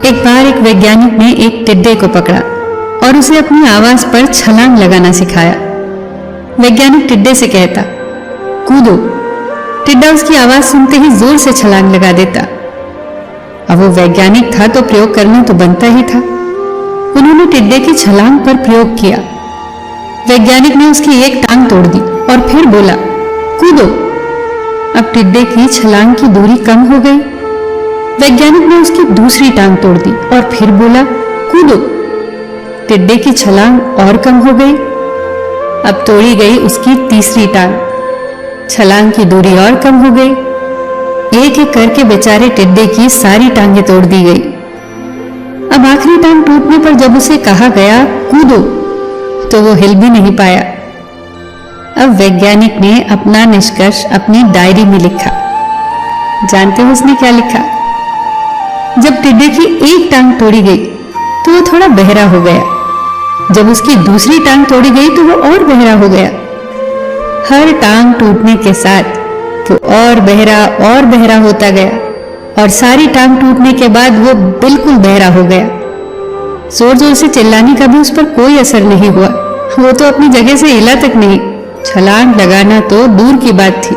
एक बार एक वैज्ञानिक ने एक टिड्डे को पकड़ा और उसे अपनी आवाज पर छलांग लगाना सिखाया। वैज्ञानिक टिड्डे से कहता, कूदो। टिड्डा उसकी आवाज सुनते ही जोर से छलांग लगा देता। अब वो वैज्ञानिक था तो प्रयोग करना तो बनता ही था। उन्होंने टिड्डे की छलांग पर प्रयोग किया। वैज्ञानिक ने उसकी एक टांग तोड़ दी और फिर बोला, कूदो। अब टिड्डे की छलांग की दूरी कम हो गई। वैज्ञानिक ने उसकी दूसरी टांग तोड़ दी और फिर बोला, कूदो। टिड्डे की छलांग और कम हो गई। अब तोड़ी गई उसकी तीसरी टांग। छलांग की दूरी और कम हो गई। एक एक करके बेचारे टिड्डे की सारी टांगें तोड़ दी गई। अब आखिरी टांग टूटने पर जब उसे कहा गया कूदो, तो वो हिल भी नहीं पाया। अब वैज्ञानिक ने अपना निष्कर्ष अपनी डायरी में लिखा। जानते हो उसने क्या लिखा? जब टिड्डे की एक टांग तोड़ी गई तो वो थोड़ा बहरा हो गया। जब उसकी दूसरी टांग तोड़ी गई तो वो और बहरा हो गया। हर टांग टूटने के साथ वो और बहरा होता गया और सारी टांग टूटने के बाद वो बिल्कुल बहरा हो गया। जोर जोर से चिल्लाने का भी उस पर कोई असर नहीं हुआ। वो तो अपनी जगह से हिला तक नहीं। छलांग लगाना तो दूर की बात थी।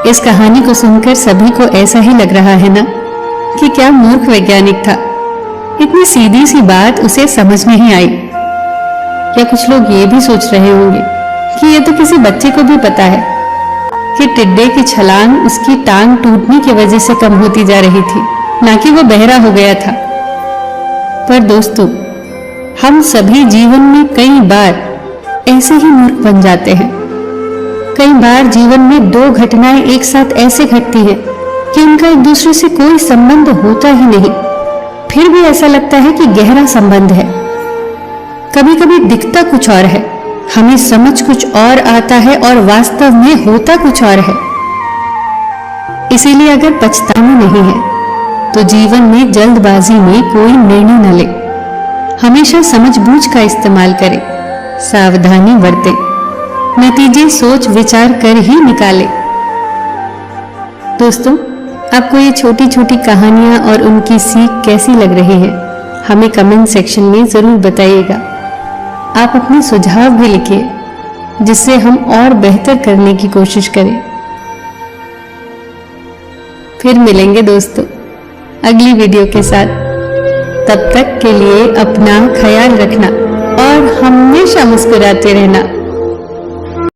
इस कहानी को सुनकर सभी को ऐसा ही लग रहा है ना कि क्या मूर्ख वैज्ञानिक था। इतनी सीधी सी बात उसे समझ नहीं आई। क्या कुछ लोग ये भी सोच रहे होंगे कि ये तो किसी बच्चे को भी पता है कि टिड्डे की छलांग उसकी टांग टूटने की वजह से कम होती जा रही थी, ना कि वो बहरा हो गया था। पर दोस्तों, हम सभी जीवन में कई बार ऐसे ही मूर्ख बन जाते हैं। कई बार जीवन में दो घटनाएं एक साथ ऐसे घटती हैं कि उनका एक दूसरे से कोई संबंध होता ही नहीं, फिर भी ऐसा लगता है कि गहरा संबंध है। कभी कभी दिखता कुछ और है, हमें समझ कुछ और आता है और वास्तव में होता कुछ और है। इसीलिए अगर पछताना नहीं है तो जीवन में जल्दबाजी में कोई निर्णय न ले। हमेशा समझबूझ का इस्तेमाल करें, सावधानी बरतें, नतीजे सोच विचार कर ही निकालें। दोस्तों, आपको ये छोटी छोटी कहानियां और उनकी सीख कैसी लग रही है, हमें कमेंट सेक्शन में जरूर बताइएगा। आप अपने सुझाव भी लिखिए जिससे हम और बेहतर करने की कोशिश करें। फिर मिलेंगे दोस्तों अगली वीडियो के साथ। तब तक के लिए अपना ख्याल रखना और हमेशा मुस्कुराते रहना।